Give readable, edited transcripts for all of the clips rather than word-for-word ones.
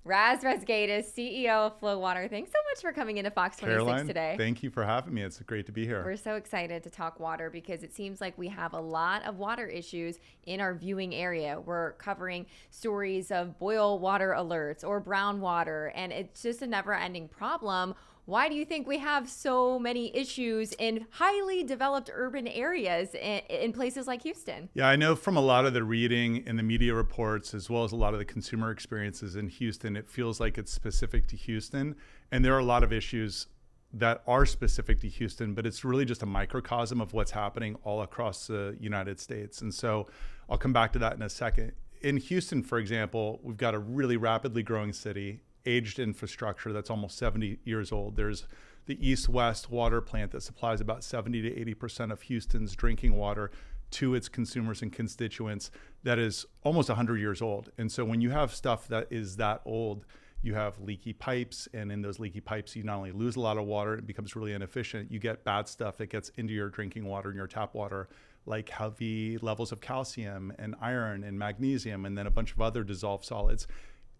Raz Razgaitis, CEO of FloWater. Thanks so much for coming into Fox 26 Caroline, today. thank you for having me. It's great to be here. We're so excited to talk water because it seems like we have a lot of water issues in our viewing area. We're covering stories of boil water alerts or brown water, and it's just a never-ending problem. Why do you think we have so many issues in highly developed urban areas in places like Houston? Yeah, I know from a lot of the reading and the media reports, as well as a lot of the consumer experiences in Houston, it feels like it's specific to Houston. And there are a lot of issues that are specific to Houston, but it's really just a microcosm of what's happening all across the United States. And so I'll come back to that in a second. In Houston, for example, we've got a really rapidly growing city, aged infrastructure that's almost 70 years old. There's the East-West water plant that supplies about 70 to 80% of Houston's drinking water to its consumers and constituents that is almost 100 years old. And so when you have stuff that is that old, you have leaky pipes, and in those leaky pipes, you not only lose a lot of water, it becomes really inefficient. You get bad stuff that gets into your drinking water and your tap water, like heavy levels of calcium and iron and magnesium, and then a bunch of other dissolved solids.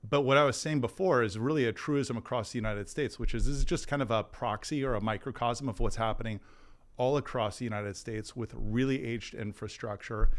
But what I was saying before is really a truism across the United States, which is this is just kind of a proxy or a microcosm of what's happening all across the United States with really aged infrastructure.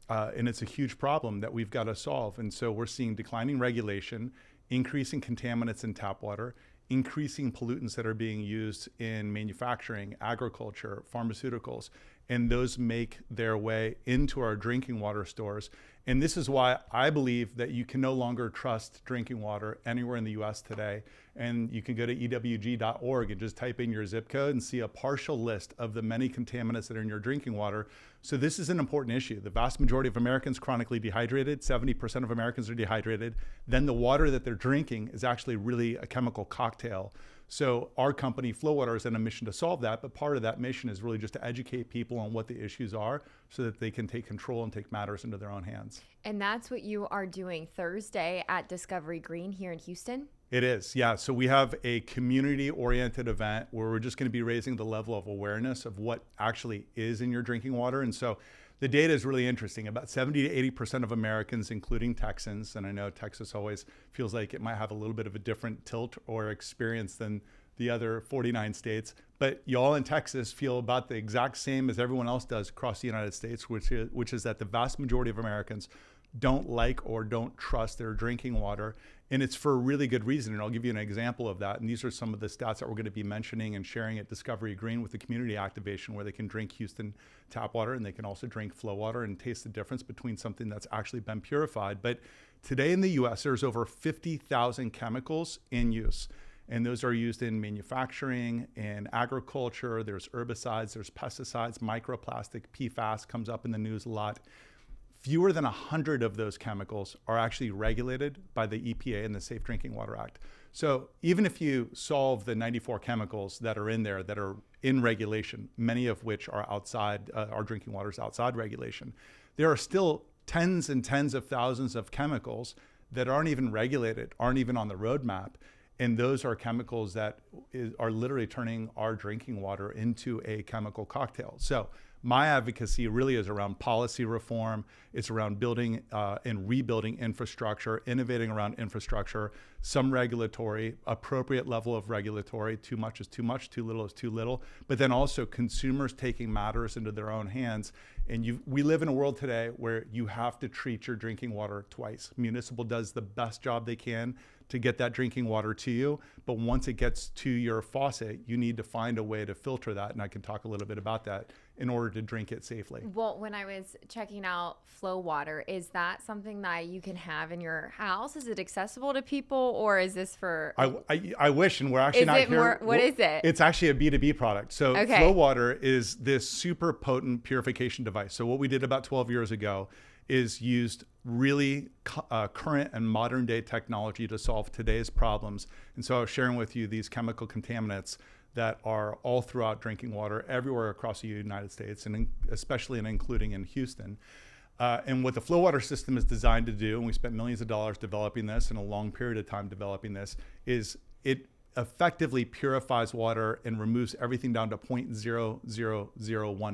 And it's a huge problem that we've got to solve. And so we're seeing declining regulation, increasing contaminants in tap water, increasing pollutants that are being used in manufacturing, agriculture, pharmaceuticals, and those make their way into our drinking water stores. And this is why I believe that you can no longer trust drinking water anywhere in the US today. And you can go to ewg.org and just type in your zip code and see a partial list of the many contaminants that are in your drinking water. So this is an important issue. The vast majority of Americans chronically dehydrated, 70% of Americans are dehydrated. Then the water that they're drinking is actually really a chemical cocktail. So our company, FloWater, is on a mission to solve that, but part of that mission is really just to educate people on what the issues are so that they can take control and take matters into their own hands. And that's what you are doing Thursday at Discovery Green here in Houston? It is, yeah. So we have a community-oriented event where we're just going to be raising the level of awareness of what actually is in your drinking water. And so the data is really interesting. About 70 to 80% of Americans, including Texans, and I know Texas always feels like it might have a little bit of a different tilt or experience than the other 49 states, but y'all in Texas feel about the exact same as everyone else does across the United States, which is that the vast majority of Americans don't like or don't trust their drinking water. And it's for a really good reason. And I'll give you an example of that. And these are some of the stats that we're going to be mentioning and sharing at Discovery Green with the community activation, where they can drink Houston tap water and they can also drink FloWater and taste the difference between something that's actually been purified. But today in the US, there's over 50,000 chemicals in use. And those are used in manufacturing, in agriculture, there's herbicides, there's pesticides, microplastic, PFAS comes up in the news a lot. Fewer than 100 of those chemicals are actually regulated by the EPA and the Safe Drinking Water Act. So even if you solve the 94 chemicals that are in there that are in regulation, many of which are outside, our drinking water is outside regulation, there are still tens and tens of thousands of chemicals that aren't even regulated, aren't even on the roadmap. And those are chemicals that are literally turning our drinking water into a chemical cocktail. So my advocacy really is around policy reform. It's around building and rebuilding infrastructure, innovating around infrastructure, some regulatory, appropriate level of regulatory. Too much is too much, too little is too little. But then also consumers taking matters into their own hands. And we live in a world today where you have to treat your drinking water twice. Municipal does the best job they can to get that drinking water to you. But once it gets to your faucet, you need to find a way to filter that. And I can talk a little bit about that in order to drink it safely. Well, when I was checking out FloWater, is that something that you can have in your house? Is it accessible to people, or is this for? I wish, and we're actually not here. What is it? It's actually a B2B product. So okay. FloWater is this super potent purification device. So what we did about 12 years ago is used really current and modern day technology to solve today's problems. And so I was sharing with you these chemical contaminants that are all throughout drinking water everywhere across the United States, and especially and including in Houston. And what the FloWater system is designed to do, and we spent millions of dollars developing this and a long period of time developing this, is it effectively purifies water and removes everything down to 0.0001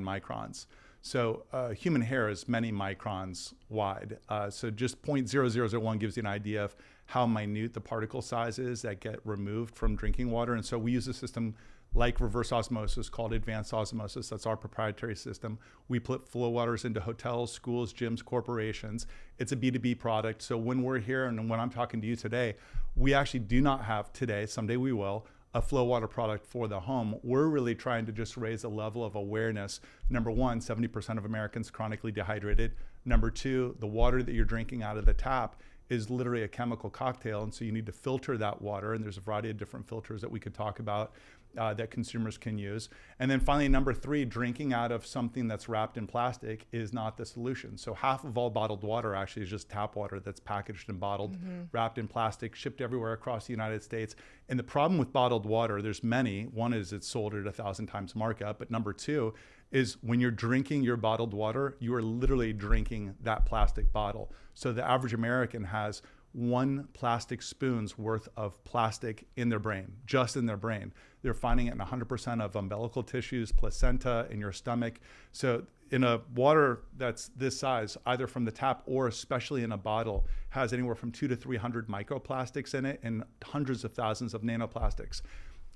microns. So human hair is many microns wide. So just 0.0001 gives you an idea of how minute the particle size is that get removed from drinking water. And so we use a system like reverse osmosis called advanced osmosis. That's our proprietary system. We put FloWaters into hotels, schools, gyms, corporations. It's a B2B product. So when we're here and when I'm talking to you today, we actually do not have today, someday we will, a FloWater product for the home. We're really trying to just raise a level of awareness. Number one, 70% of Americans chronically dehydrated. Number two, the water that you're drinking out of the tap is literally a chemical cocktail. And so you need to filter that water. And there's a variety of different filters that we could talk about that consumers can use. And then finally, number three, drinking out of something that's wrapped in plastic is not the solution. So half of all bottled water actually is just tap water that's packaged and bottled, wrapped in plastic, shipped everywhere across the United States. And the problem with bottled water, there's many. One is it's sold at 1,000 times markup. But number two is when you're drinking your bottled water, you are literally drinking that plastic bottle. So the average American has 1 plastic spoon's worth of plastic in their brain, just in their brain. They're finding it in 100% of umbilical tissues, placenta, in your stomach. So in a water that's this size, either from the tap or especially in a bottle, has anywhere from 200 to 300 microplastics in it and hundreds of thousands of nanoplastics.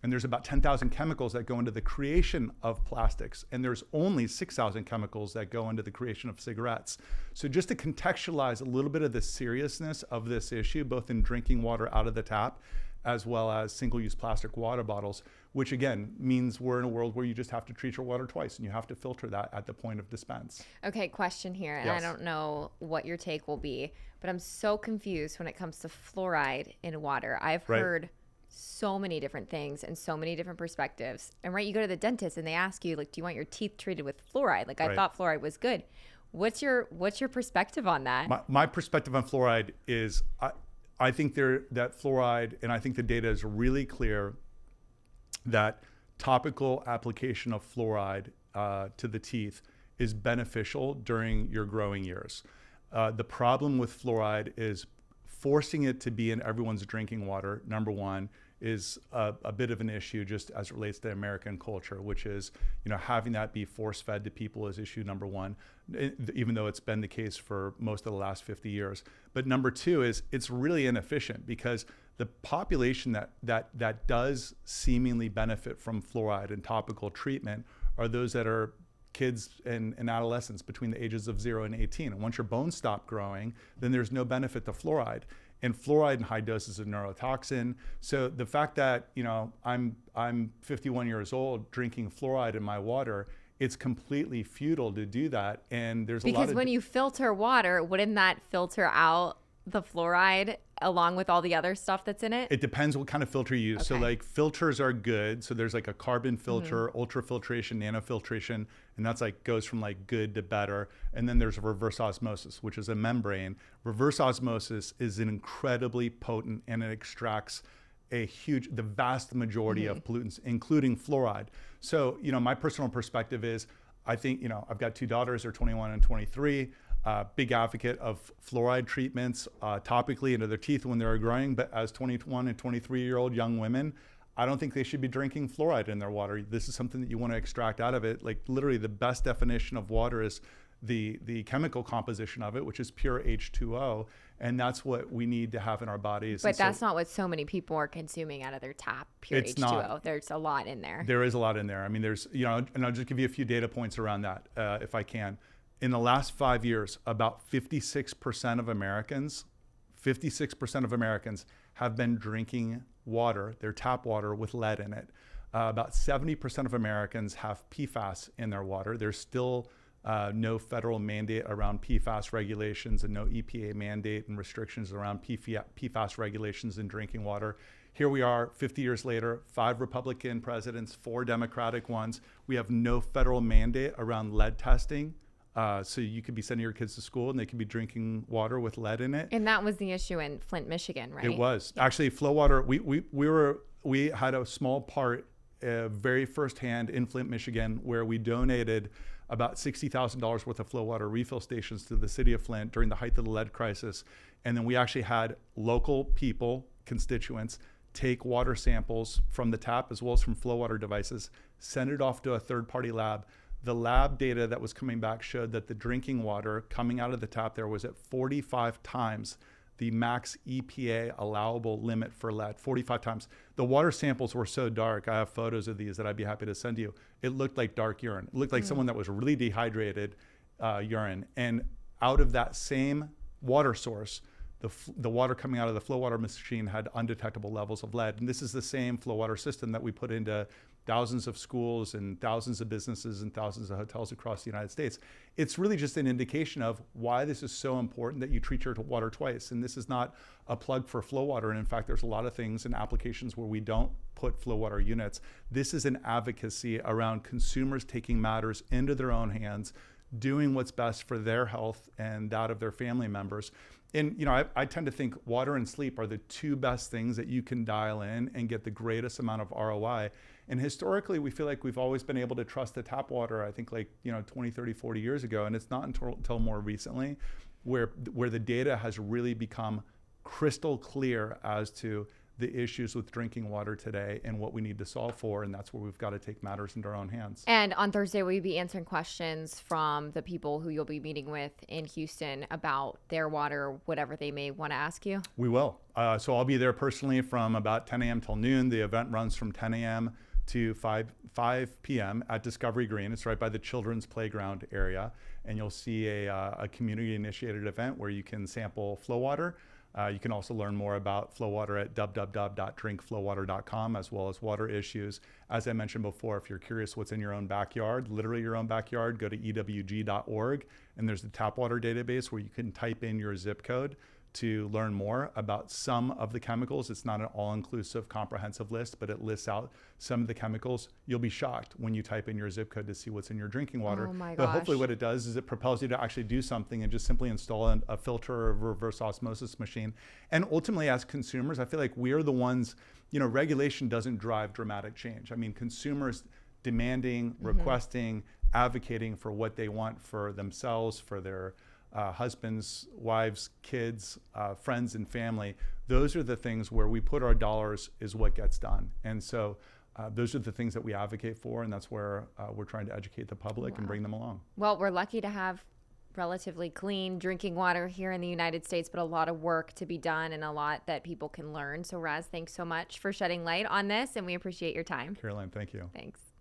And there's about 10,000 chemicals that go into the creation of plastics. And there's only 6,000 chemicals that go into the creation of cigarettes. So just to contextualize a little bit of the seriousness of this issue, both in drinking water out of the tap, as well as single-use plastic water bottles, which again means we're in a world where you just have to treat your water twice and you have to filter that at the point of dispense. Okay, question here, and Yes. I don't know what your take will be, but I'm so confused when it comes to fluoride in water. I've Right. heard so many different things and so many different perspectives. And right, you go to the dentist and they ask you, like, do you want your teeth treated with fluoride? Like, I Right. thought fluoride was good. What's your perspective on that? My perspective on fluoride is I think that fluoride, and I think the data is really clear that topical application of fluoride to the teeth is beneficial during your growing years. The problem with fluoride is forcing it to be in everyone's drinking water, number one, is a bit of an issue just as it relates to American culture, which is, having that be force-fed to people is issue number one, even though it's been the case for most of the last 50 years. But number two is it's really inefficient because the population that does seemingly benefit from fluoride and topical treatment are those that are kids and adolescents between the ages of 0 and 18. And once your bones stop growing, then there's no benefit to fluoride. And fluoride in high doses is a neurotoxin. So the fact that, I'm 51 years old drinking fluoride in my water, it's completely futile to do that. And there's a lot of... Because when you filter water, wouldn't that filter out the fluoride along with all the other stuff that's in it? It depends what kind of filter you use. Okay. So like filters are good. So there's like a carbon filter, ultrafiltration, nanofiltration, and that's like goes from like good to better. And then there's reverse osmosis, which is a membrane. Reverse osmosis is an incredibly potent, and it extracts the vast majority of pollutants, including fluoride. So, my personal perspective is, I think, I've got 2 daughters, they're 21 and 23. Big advocate of fluoride treatments topically into their teeth when they're growing. But as 21 and 23-year-old young women, I don't think they should be drinking fluoride in their water. This is something that you want to extract out of it. Like literally the best definition of water is the chemical composition of it, which is pure H2O. And that's what we need to have in our bodies. But that's not what so many people are consuming out of their tap, pure It's H2O. not. There's a lot in there. There is a lot in there. I mean, there's, and I'll just give you a few data points around that, if I can. In the last 5 years, about 56% of Americans have been drinking water, their tap water, with lead in it. About 70% of Americans have PFAS in their water. There's still no federal mandate around PFAS regulations and no EPA mandate and restrictions around PFAS regulations in drinking water. Here we are 50 years later, 5 Republican presidents, 4 Democratic ones. We have no federal mandate around lead testing. So you could be sending your kids to school and they could be drinking water with lead in it. And that was the issue in Flint, Michigan, right? It was. Actually, FloWater, we had a small part very firsthand in Flint, Michigan, where we donated about $60,000 worth of FloWater refill stations to the city of Flint during the height of the lead crisis. And then we actually had local people, constituents, take water samples from the tap as well as from FloWater devices, send it off to a third-party lab. The lab data that was coming back showed that the drinking water coming out of the tap there was at 45 times the max EPA allowable limit for lead, 45 times. The water samples were so dark. I have photos of these that I'd be happy to send you. It looked like dark urine. It looked like someone that was really dehydrated urine. And out of that same water source, the water coming out of the FloWater machine had undetectable levels of lead. And this is the same FloWater system that we put into thousands of schools and thousands of businesses and thousands of hotels across the United States. It's really just an indication of why this is so important that you treat your water twice. And this is not a plug for FloWater. And in fact, there's a lot of things and applications where we don't put FloWater units. This is an advocacy around consumers taking matters into their own hands, doing what's best for their health and that of their family members. And I tend to think water and sleep are the two best things that you can dial in and get the greatest amount of ROI. And historically, we feel like we've always been able to trust the tap water, I think 20, 30, 40 years ago. And it's not until more recently where the data has really become crystal clear as to the issues with drinking water today and what we need to solve for. And that's where we've got to take matters into our own hands. And on Thursday, will you be answering questions from the people who you'll be meeting with in Houston about their water, whatever they may want to ask you? We will. So I'll be there personally from about 10 a.m. till noon. The event runs from 10 a.m. to 5 p.m. at Discovery Green. It's right by the children's playground area. And you'll see a community-initiated event where you can sample FloWater. You can also learn more about FloWater at www.drinkflowater.com, as well as water issues. As I mentioned before, if you're curious what's in your own backyard, literally your own backyard, go to ewg.org, and there's the tap water database where you can type in your zip code to learn more about some of the chemicals. It's not an all-inclusive comprehensive list, but it lists out some of the chemicals. You'll be shocked when you type in your zip code to see what's in your drinking water. Oh my but gosh. hopefully what it does is it propels you to actually do something and just simply install a filter or a reverse osmosis machine. And ultimately, as consumers, I feel like we're the ones, regulation doesn't drive dramatic change. I mean, consumers demanding, requesting, advocating for what they want for themselves, for their husbands, wives, kids, friends, and family. Those are the things where we put our dollars is what gets done. And so those are the things that we advocate for, and that's where we're trying to educate the public and bring them along. Well, we're lucky to have relatively clean drinking water here in the United States, but a lot of work to be done and a lot that people can learn. So Raz, thanks so much for shedding light on this, and we appreciate your time. Caroline, thank you. Thanks.